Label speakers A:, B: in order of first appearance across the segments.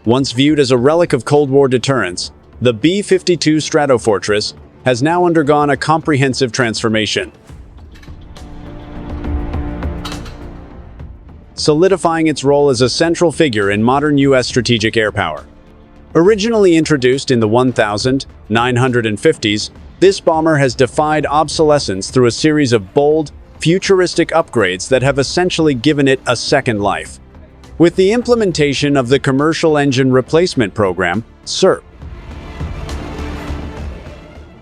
A: Once viewed as a relic of Cold War deterrence, the B-52 Stratofortress has now undergone a comprehensive transformation, solidifying its role as a central figure in modern U.S. strategic air power. Originally introduced in the 1950s, this bomber has defied obsolescence through a series of bold, futuristic upgrades that have essentially given it a second life. With the implementation of the Commercial Engine Replacement Program, CERP,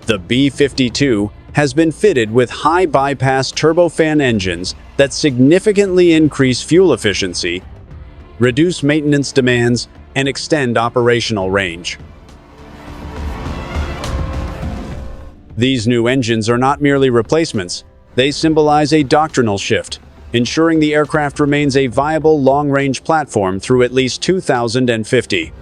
A: the B-52 has been fitted with high-bypass turbofan engines that significantly increase fuel efficiency, reduce maintenance demands, and extend operational range. These new engines are not merely replacements, they symbolize a doctrinal shift, ensuring the aircraft remains a viable long-range platform through at least 2050.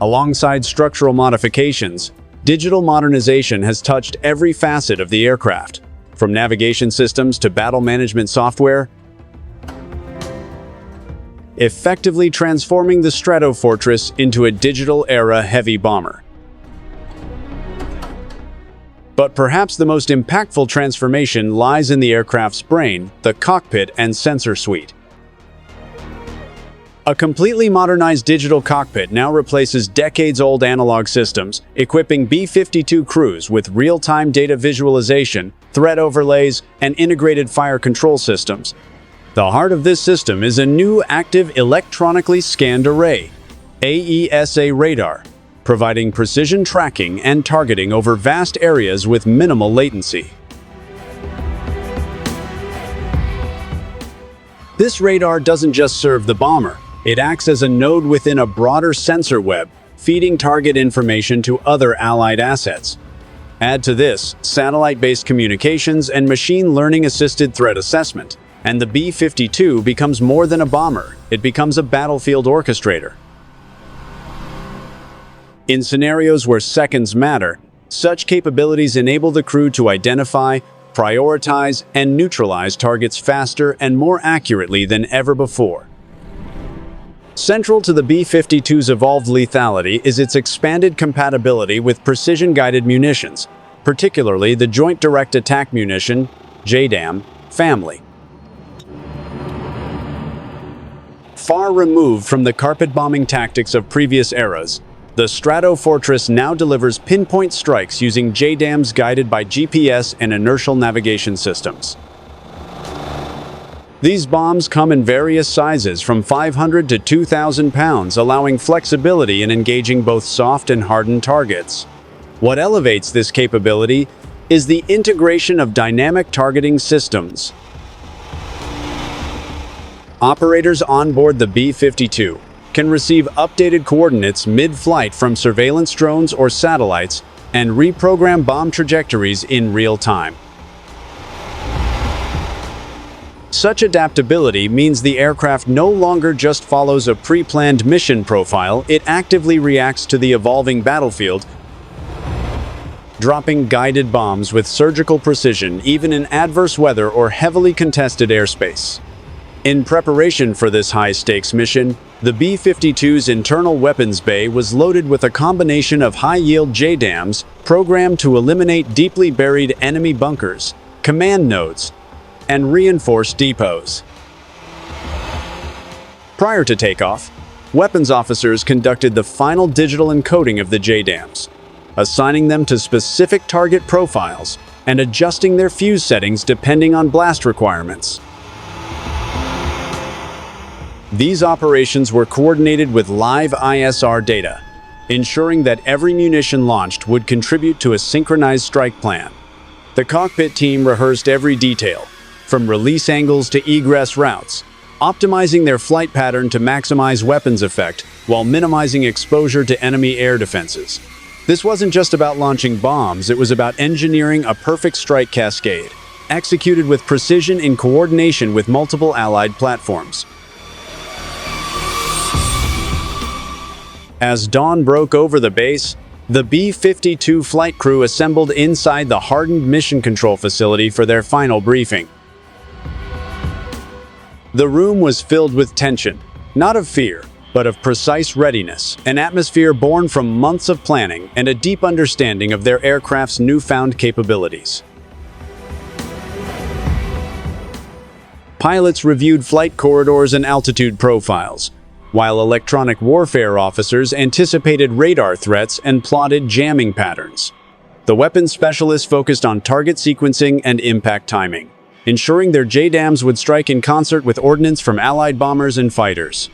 A: Alongside structural modifications, digital modernization has touched every facet of the aircraft, from navigation systems to battle management software, effectively transforming the Stratofortress into a digital-era heavy bomber. But perhaps the most impactful transformation lies in the aircraft's brain, the cockpit and sensor suite. A completely modernized digital cockpit now replaces decades-old analog systems, equipping B-52 crews with real-time data visualization, threat overlays, and integrated fire control systems. The heart of this system is a new active electronically scanned array, AESA radar, providing precision tracking and targeting over vast areas with minimal latency. This radar doesn't just serve the bomber, it acts as a node within a broader sensor web, feeding target information to other allied assets. Add to this satellite-based communications and machine learning-assisted threat assessment, and the B-52 becomes more than a bomber, it becomes a battlefield orchestrator. In scenarios where seconds matter, such capabilities enable the crew to identify, prioritize, and neutralize targets faster and more accurately than ever before. Central to the B-52's evolved lethality is its expanded compatibility with precision-guided munitions, particularly the Joint Direct Attack Munition, JDAM, family. Far removed from the carpet-bombing tactics of previous eras, the Stratofortress now delivers pinpoint strikes using JDAMs guided by GPS and inertial navigation systems. These bombs come in various sizes from 500 to 2,000 pounds, allowing flexibility in engaging both soft and hardened targets. What elevates this capability is the integration of dynamic targeting systems. Operators on board the B-52 can receive updated coordinates mid-flight from surveillance drones or satellites and reprogram bomb trajectories in real time. Such adaptability means the aircraft no longer just follows a pre-planned mission profile, it actively reacts to the evolving battlefield, dropping guided bombs with surgical precision even in adverse weather or heavily contested airspace. In preparation for this high-stakes mission, the B-52's internal weapons bay was loaded with a combination of high-yield JDAMs programmed to eliminate deeply buried enemy bunkers, command nodes, and reinforced depots. Prior to takeoff, weapons officers conducted the final digital encoding of the JDAMs, assigning them to specific target profiles and adjusting their fuse settings depending on blast requirements. These operations were coordinated with live ISR data, ensuring that every munition launched would contribute to a synchronized strike plan. The cockpit team rehearsed every detail, from release angles to egress routes, optimizing their flight pattern to maximize weapons effect while minimizing exposure to enemy air defenses. This wasn't just about launching bombs, it was about engineering a perfect strike cascade, executed with precision in coordination with multiple allied platforms. As dawn broke over the base, the B-52 flight crew assembled inside the hardened mission control facility for their final briefing. The room was filled with tension, not of fear, but of precise readiness, an atmosphere born from months of planning and a deep understanding of their aircraft's newfound capabilities. Pilots reviewed flight corridors and altitude profiles, while electronic warfare officers anticipated radar threats and plotted jamming patterns. The weapons specialists focused on target sequencing and impact timing, ensuring their JDAMs would strike in concert with ordnance from Allied bombers and fighters.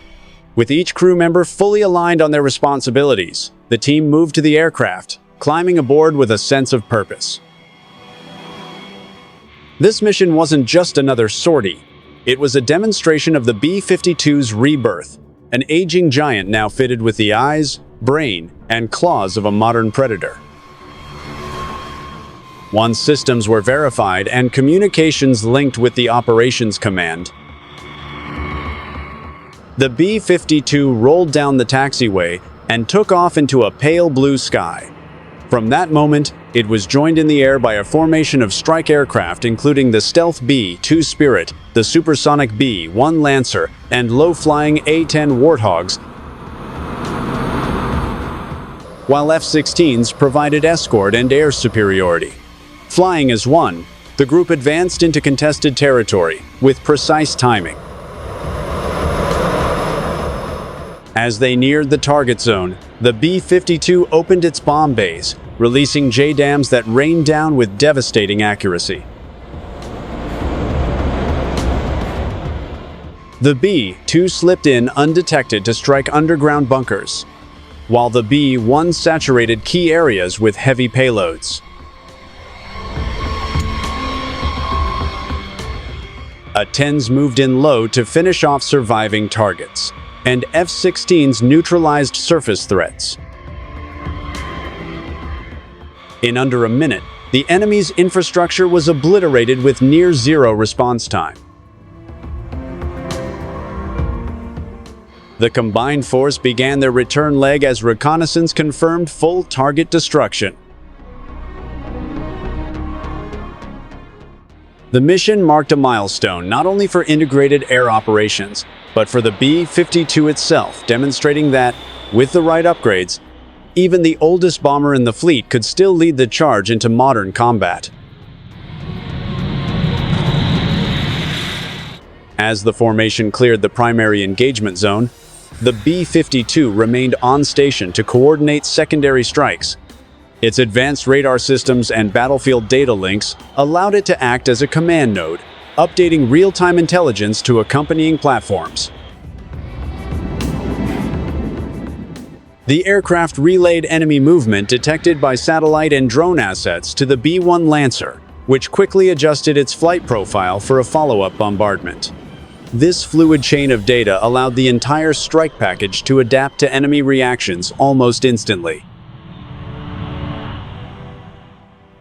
A: With each crew member fully aligned on their responsibilities, the team moved to the aircraft, climbing aboard with a sense of purpose. This mission wasn't just another sortie. It was a demonstration of the B-52's rebirth, an aging giant now fitted with the eyes, brain, and claws of a modern predator. Once systems were verified and communications linked with the operations command, the B-52 rolled down the taxiway and took off into a pale blue sky. From that moment, it was joined in the air by a formation of strike aircraft including the stealth B-2 Spirit, the supersonic B-1 Lancer, and low-flying A-10 Warthogs, while F-16s provided escort and air superiority. Flying as one, the group advanced into contested territory with precise timing. As they neared the target zone, the B-52 opened its bomb bays, releasing JDAMs that rained down with devastating accuracy. The B-2 slipped in undetected to strike underground bunkers, while the B-1 saturated key areas with heavy payloads. A-10s moved in low to finish off surviving targets, and F-16s neutralized surface threats. In under a minute, the enemy's infrastructure was obliterated with near-zero response time. The combined force began their return leg as reconnaissance confirmed full target destruction. The mission marked a milestone not only for integrated air operations, but for the B-52 itself, demonstrating that, with the right upgrades, even the oldest bomber in the fleet could still lead the charge into modern combat. As the formation cleared the primary engagement zone, the B-52 remained on station to coordinate secondary strikes. Its advanced radar systems and battlefield data links allowed it to act as a command node, updating real-time intelligence to accompanying platforms. The aircraft relayed enemy movement detected by satellite and drone assets to the B-1 Lancer, which quickly adjusted its flight profile for a follow-up bombardment. This fluid chain of data allowed the entire strike package to adapt to enemy reactions almost instantly.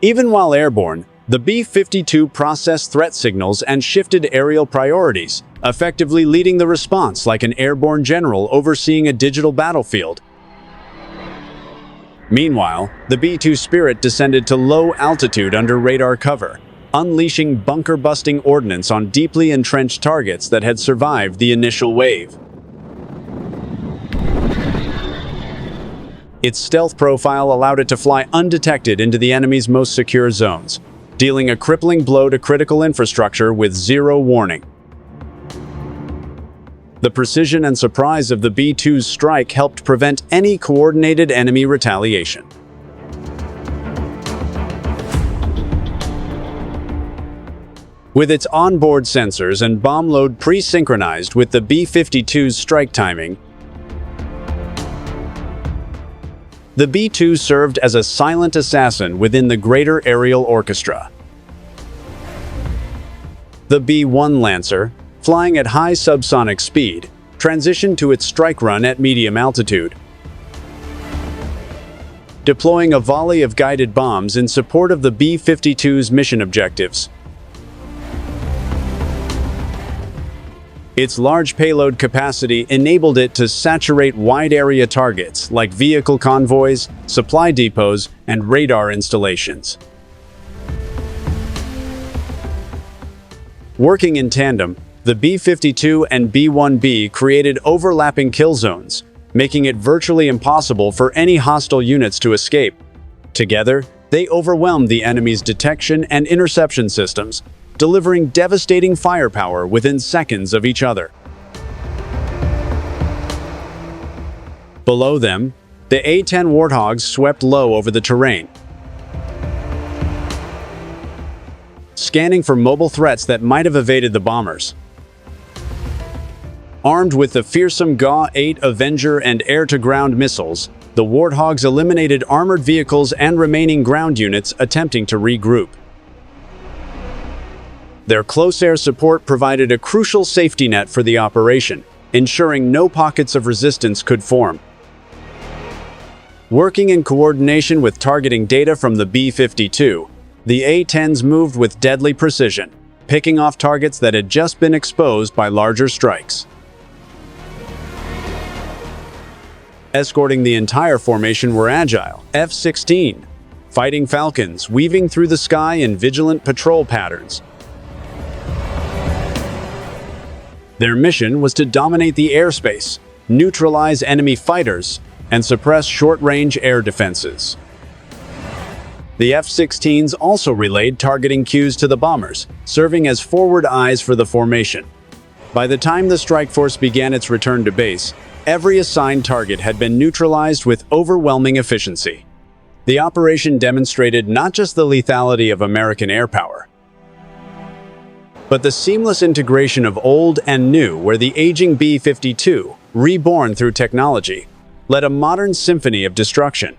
A: Even while airborne, the B-52 processed threat signals and shifted aerial priorities, effectively leading the response like an airborne general overseeing a digital battlefield. Meanwhile, the B-2 Spirit descended to low altitude under radar cover, unleashing bunker-busting ordnance on deeply entrenched targets that had survived the initial wave. Its stealth profile allowed it to fly undetected into the enemy's most secure zones, dealing a crippling blow to critical infrastructure with zero warning. The precision and surprise of the B-2's strike helped prevent any coordinated enemy retaliation. With its onboard sensors and bomb load pre-synchronized with the B-52's strike timing, the B-2 served as a silent assassin within the greater aerial orchestra. The B-1 Lancer, flying at high subsonic speed, transitioned to its strike run at medium altitude, deploying a volley of guided bombs in support of the B-52's mission objectives. Its large payload capacity enabled it to saturate wide-area targets like vehicle convoys, supply depots, and radar installations. Working in tandem, The B-52 and B-1B created overlapping kill zones, making it virtually impossible for any hostile units to escape. Together, they overwhelmed the enemy's detection and interception systems, delivering devastating firepower within seconds of each other. Below them, the A-10 Warthogs swept low over the terrain, scanning for mobile threats that might have evaded the bombers. Armed with the fearsome GA-8 Avenger and air-to-ground missiles, the Warthogs eliminated armored vehicles and remaining ground units attempting to regroup. Their close air support provided a crucial safety net for the operation, ensuring no pockets of resistance could form. Working in coordination with targeting data from the B-52, the A-10s moved with deadly precision, picking off targets that had just been exposed by larger strikes. Escorting the entire formation were agile F-16, fighting Falcons weaving through the sky in vigilant patrol patterns. Their mission was to dominate the airspace, neutralize enemy fighters, and suppress short-range air defenses. The F-16s also relayed targeting cues to the bombers, serving as forward eyes for the formation. By the time the strike force began its return to base, every assigned target had been neutralized with overwhelming efficiency. The operation demonstrated not just the lethality of American air power, but the seamless integration of old and new, where the aging B-52, reborn through technology, led a modern symphony of destruction.